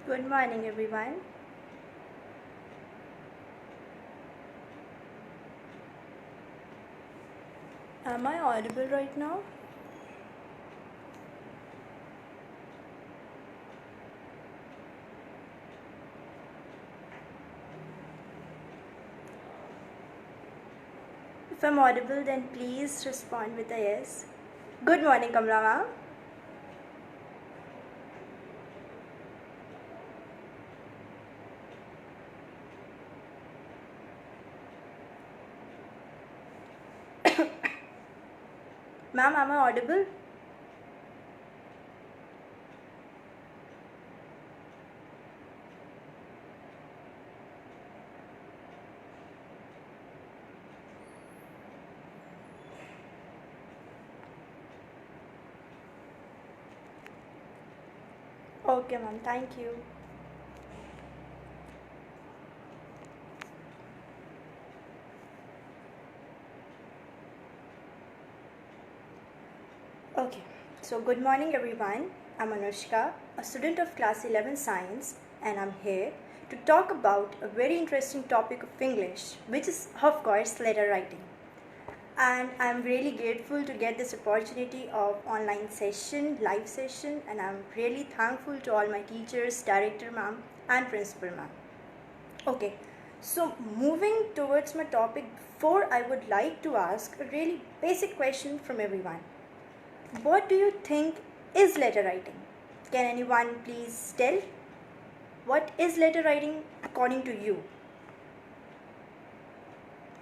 Good morning, everyone. Am I audible right now? If I'm audible, then please respond with a yes. Good morning, Kamla ma'am. Ma'am, am I audible? Okay, ma'am. Thank you. Okay. So, good morning, everyone. I'm Anushka, a student of class 11 science, and I'm here to talk about a very interesting topic of English, which is, of course, letter writing. And I'm really grateful to get this opportunity of online session, live session, and I'm really thankful to all my teachers, director ma'am, and principal ma'am. Okay, so moving towards my topic, before I would like to ask a really basic question from everyone. What do you think is letter writing? Can anyone please tell? What is letter writing according to you?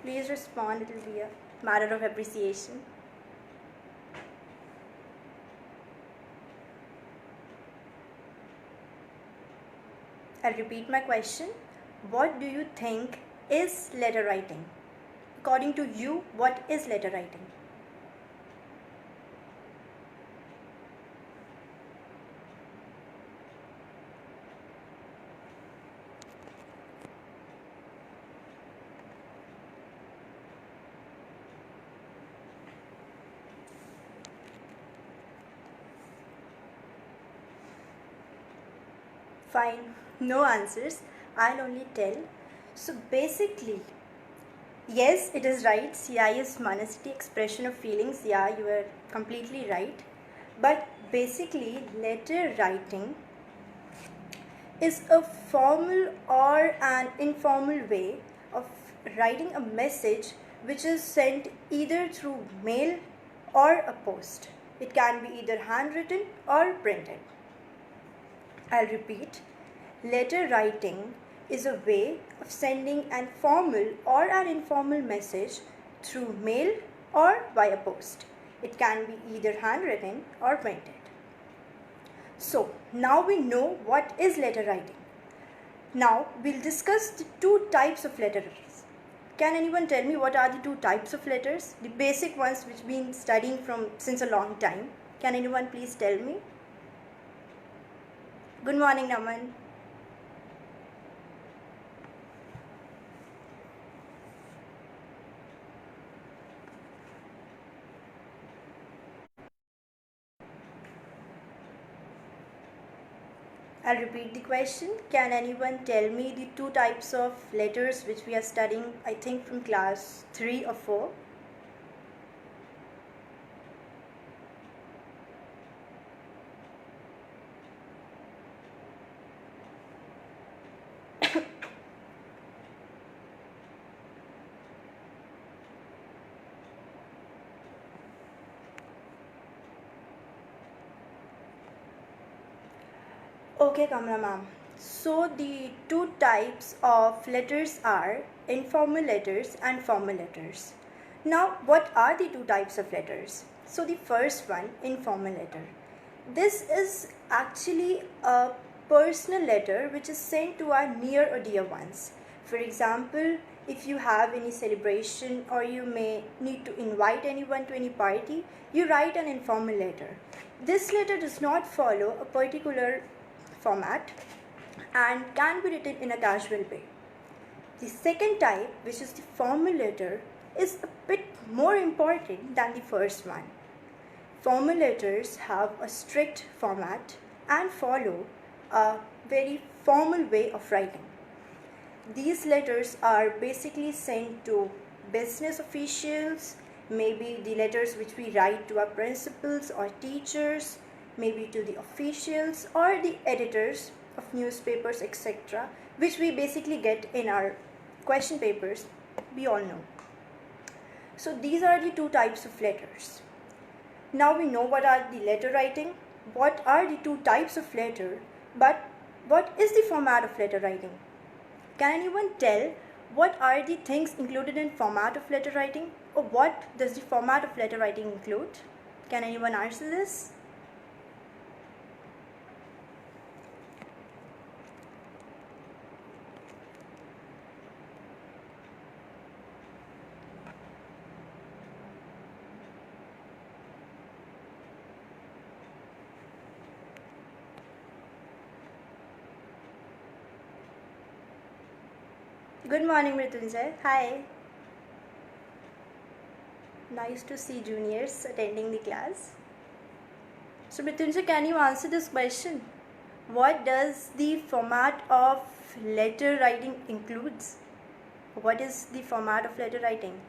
Please respond, it will be a matter of appreciation. I'll repeat my question. What do you think is letter writing? According to you, what is letter writing? Fine, no answers. I'll only tell. So basically, yes, it is right. CI is monicity, expression of feelings. Yeah, you are completely right. But basically, letter writing is a formal or an informal way of writing a message which is sent either through mail or a post. It can be either handwritten or printed. I'll repeat. Letter writing is a way of sending an formal or an informal message through mail or via post. It can be either handwritten or printed. So, now we know what is letter writing. Now, we'll discuss the two types of letters. Can anyone tell me what are the two types of letters? The basic ones which we've been studying from since a long time. Can anyone please tell me? Good morning, Naman. I'll repeat the question. Can anyone tell me the two types of letters which we are studying, I think from class 3 or 4? Okay, Kamla ma'am. So the two types of letters are informal letters and formal letters. Now, what are the two types of letters? So the first one, informal letter. This is actually a personal letter which is sent to our near or dear ones. For example, if you have any celebration or you may need to invite anyone to any party, you write an informal letter. This letter does not follow a particular format and can be written in a casual way. The second type, which is the formal letter, is a bit more important than the first one. Formal letters have a strict format and follow a very formal way of writing. These letters are basically sent to business officials, maybe the letters which we write to our principals or teachers, maybe to the officials or the editors of newspapers, etc., which we basically get in our question papers, we all know. So these are the two types of letters. Now we know what are the letter writing, what are the two types of letter, but what is the format of letter writing? Can anyone tell what are the things included in format of letter writing, or what does the format of letter writing include? Can anyone answer this? Good morning, Mrityunjay. Hi. Nice to see juniors attending the class. So Mrityunjay, can you answer this question? What does the format of letter writing includes? What is the format of letter writing?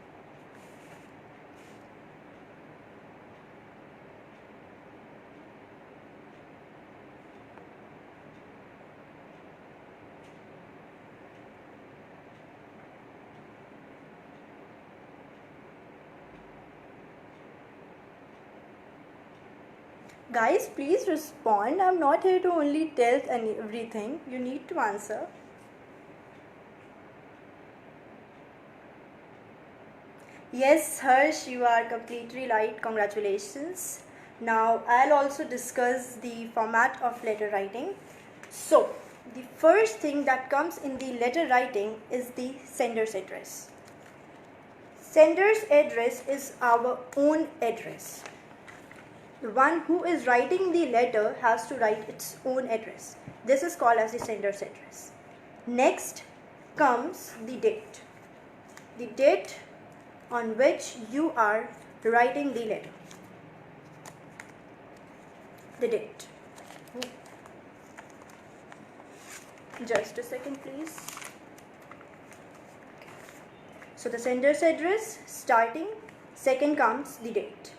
Guys, please respond. I'm not here to only tell everything. You need to answer. Yes, Harsh, you are completely right. Congratulations. Now, I'll also discuss the format of letter writing. So, the first thing that comes in the letter writing is the sender's address. Sender's address is our own address. The one who is writing the letter has to write its own address. This is called as the sender's address. Next comes the date. The date on which you are writing the letter. The date. Just a second, please. So the sender's address, starting, second comes the date.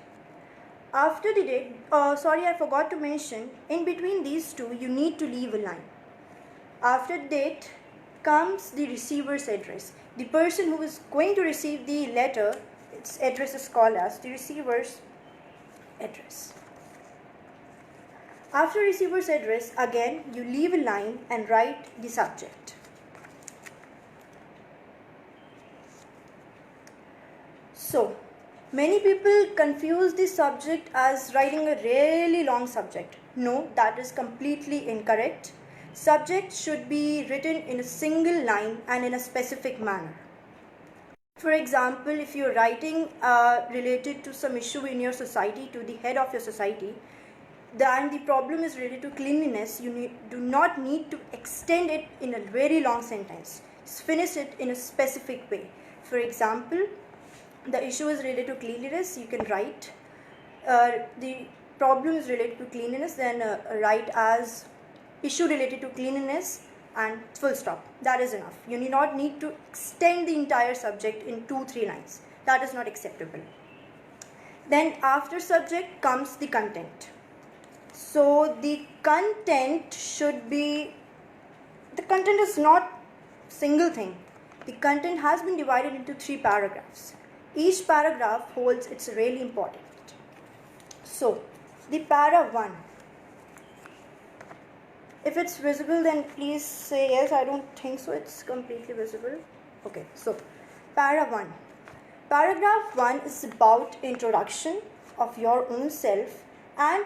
After the date, I forgot to mention, in between these two, you need to leave a line. After the date comes the receiver's address. The person who is going to receive the letter, its address is called as the receiver's address. After receiver's address, again, you leave a line and write the subject. So, many people confuse the subject as writing a really long subject. No, that is completely incorrect. Subject should be written in a single line and in a specific manner. For example, if you're writing related to some issue in your society to the head of your society, and the problem is related to cleanliness, you do not need to extend it in a very long sentence. Just finish it in a specific way. For example, the issue is related to cleanliness, you can write the problem is related to cleanliness, then write as issue related to cleanliness and full stop. That is enough. You do not need to extend the entire subject in 2-3 lines. That is not acceptable. Then after subject comes the content. So the content should be, the content is not single thing. The content has been divided into 3 paragraphs. Each paragraph holds, it's really important. So the para 1, if it's visible then please say yes. I don't think so, it's completely visible. Okay, so para 1. Paragraph 1 is about introduction of your own self, and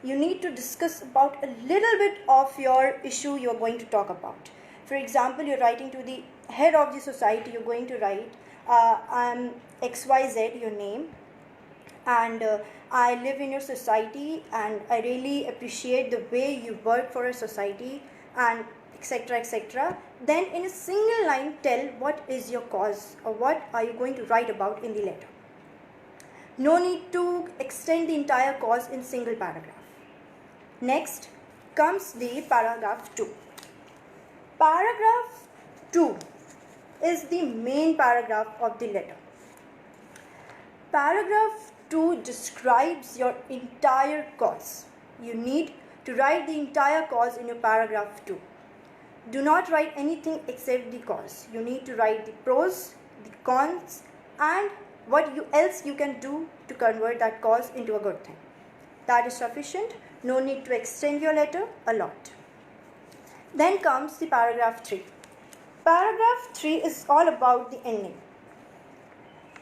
you need to discuss about a little bit of your issue you're going to talk about. For example, you're writing to the head of the society, you're going to write, I'm XYZ, your name, and I live in your society and I really appreciate the way you work for a society, and etc, etc. Then in a single line tell what is your cause or what are you going to write about in the letter. No need to extend the entire cause in single paragraph. Next comes the paragraph 2. Paragraph 2 is the main paragraph of the letter. Paragraph 2 describes your entire cause. You need to write the entire cause in your paragraph 2. Do not write anything except the cause. You need to write the pros, the cons, and what else you can do to convert that cause into a good thing. That is sufficient. No need to extend your letter a lot. Then comes the paragraph 3. Paragraph 3 is all about the ending.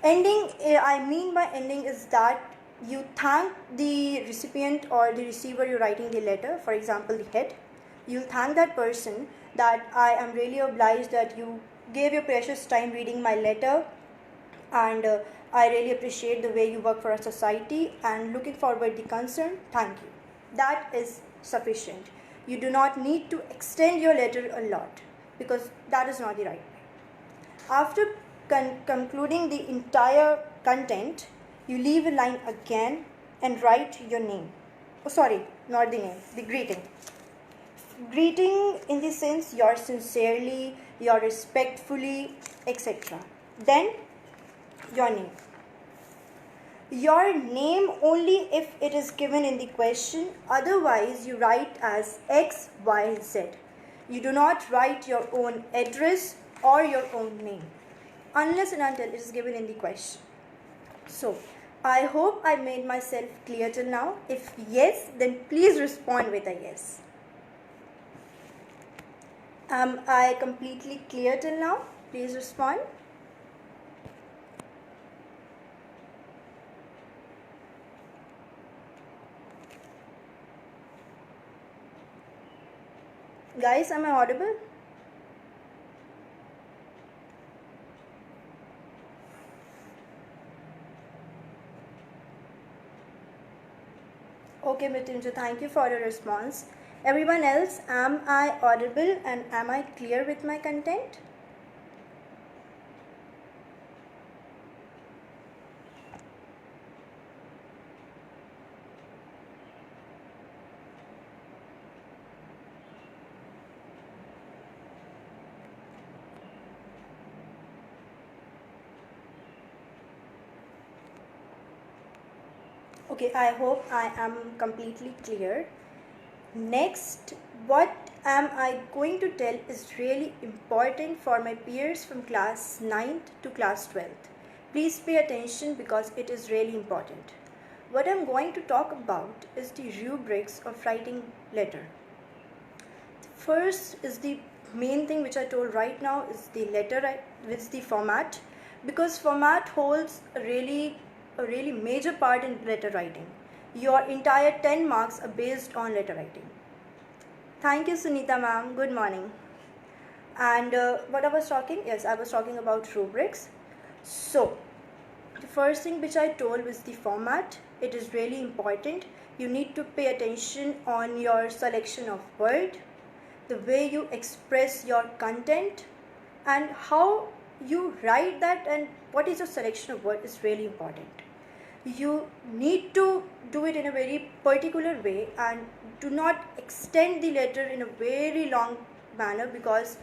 Ending, I mean by ending is that you thank the recipient or the receiver you're writing the letter, for example the head. You'll thank that person that I am really obliged that you gave your precious time reading my letter, and I really appreciate the way you work for our society and looking forward the concern. Thank you. That is sufficient. You do not need to extend your letter a lot because that is not the right way. After concluding the entire content, you leave a line again and write your name. Oh, sorry, not the name, the greeting. Greeting in the sense yours sincerely, yours respectfully, etc. Then your name. Your name only if it is given in the question, otherwise you write as X, Y, Z. You do not write your own address or your own name unless and until it is given in the question. So, I hope I made myself clear till now. If yes, then please respond with a yes. Am I completely clear till now? Please respond. Guys, am I audible? Okay, Mrityunjay, thank you for your response. Everyone else, am I audible and am I clear with my content? Okay, I hope I am completely clear. Next, what am I going to tell is really important for my peers from class 9th to class 12th. Please pay attention because it is really important. What I'm going to talk about is the rubrics of writing letter. First is the main thing which I told right now is the letter with the format, because format holds a really major part in letter writing. Your entire 10 marks are based on letter writing. Thank you, Sunita ma'am. Good morning. And what I was talking? Yes, I was talking about rubrics. So, the first thing which I told was the format. It is really important. You need to pay attention on your selection of word, the way you express your content, and how you write that, and what is your selection of word is really important. You need to do it in a very particular way and do not extend the letter in a very long manner, because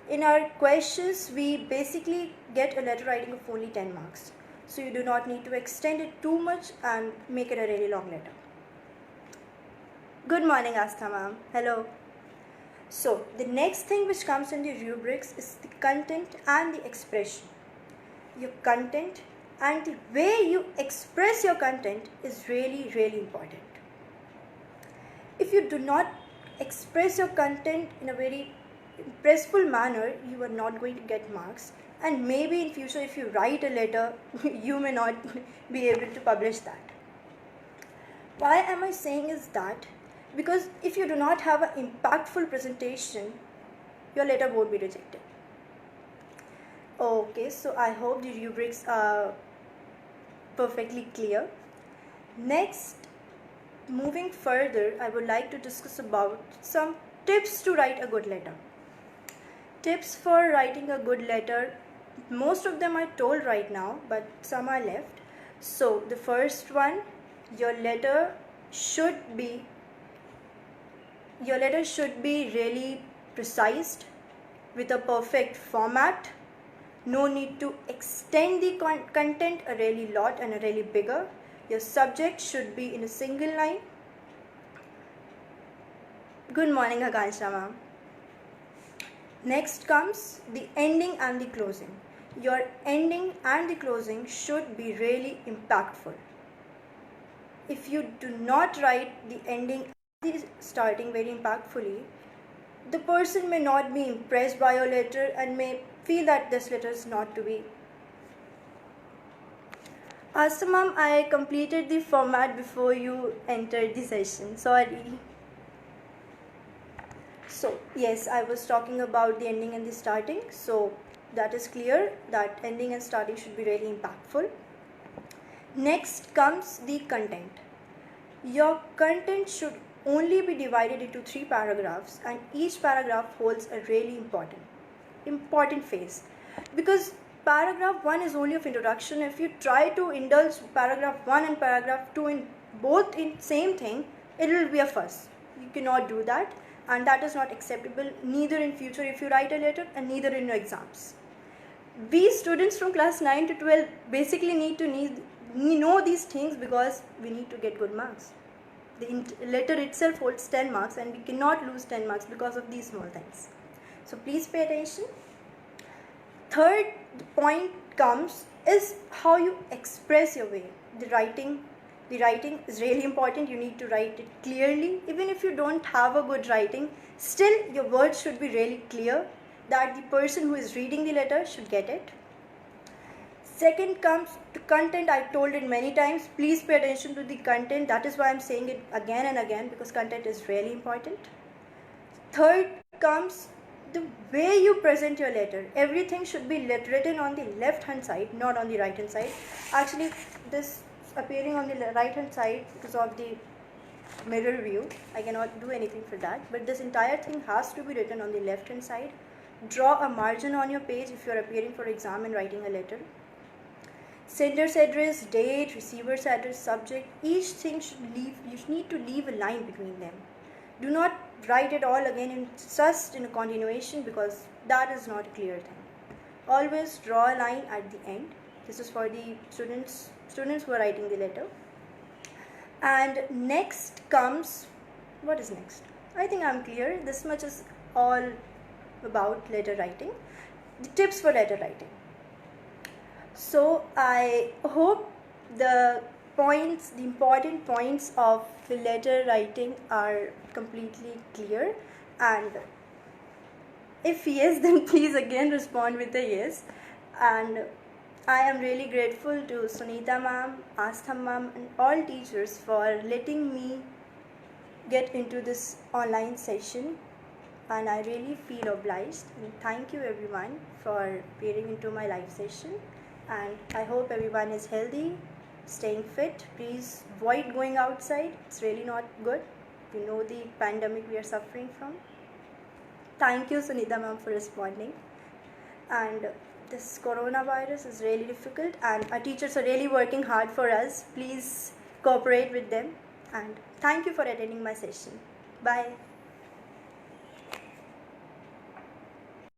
in our questions we basically get a letter writing of only 10 marks. So you do not need to extend it too much and make it a really long letter. Good morning, Astha ma'am. Hello. So the next thing which comes in the rubrics is the content and the expression. Your content and the way you express your content is really important. If you do not express your content in a very impressful manner, you are not going to get marks, and maybe in future if you write a letter you may not be able to publish that. Why am I saying is that because if you do not have an impactful presentation, your letter won't be rejected. Okay, so I hope the rubrics are perfectly clear. Next, moving further, I would like to discuss about some tips to write a good letter. Tips for writing a good letter, most of them I told right now, but some are left. So the first one, your letter should be really precise. with a perfect format. No need to extend the content a really lot and a really bigger. Your subject should be in a single line. Good morning, Akansha ma'am. Next comes the ending and the closing. Your ending and the closing should be really impactful. If you do not write the ending and the starting very impactfully, the person may not be impressed by your letter and may feel that this letter is not to be. So ma'am, I completed the format before you entered the session. Sorry. So yes, I was talking about the ending and the starting. So that is clear that ending and starting should be really impactful. Next comes the content. Your content should only be divided into 3 paragraphs, and each paragraph holds a really important phase, because paragraph 1 is only of introduction. If you try to indulge paragraph 1 and paragraph 2 in both in same thing, it will be a fuss. You cannot do that, and that is not acceptable neither in future if you write a letter and neither in your exams. We students from class 9 to 12 basically need to know these things because we need to get good marks. The letter itself holds 10 marks and we cannot lose 10 marks because of these small things. So please pay attention. Third point comes is how you express your way. The writing is really important. You need to write it clearly. Even if you don't have a good writing, still your words should be really clear that the person who is reading the letter should get it. Second comes to content. I told it many times. Please pay attention to the content. That is why I'm saying it again and again, because content is really important. Third comes the way you present your letter. Everything should be written on the left hand side, not on the right hand side. Actually, this appearing on the right hand side because of the mirror view. I cannot do anything for that. But this entire thing has to be written on the left hand side. Draw a margin on your page if you are appearing for exam and writing a letter. Sender's address, date, receiver's address, subject, each thing you need to leave a line between them. Do not write it all again just in a continuation, because that is not a clear thing. Always draw a line at the end. This is for the students who are writing the letter. And next comes, what is next? I think I'm clear. This much is all about letter writing. The tips for letter writing. So I hope the important points of the letter writing are completely clear, and if yes, then please again respond with a yes. And I am really grateful to Sunita ma'am, Astha ma'am and all teachers for letting me get into this online session, and I really feel obliged, and thank you everyone for appearing into my live session. And I hope everyone is healthy, staying fit. Please avoid going outside. It's really not good. You know the pandemic we are suffering from. Thank you, Sunita ma'am, for responding. And this coronavirus is really difficult, and our teachers are really working hard for us. Please cooperate with them. And thank you for attending my session. Bye.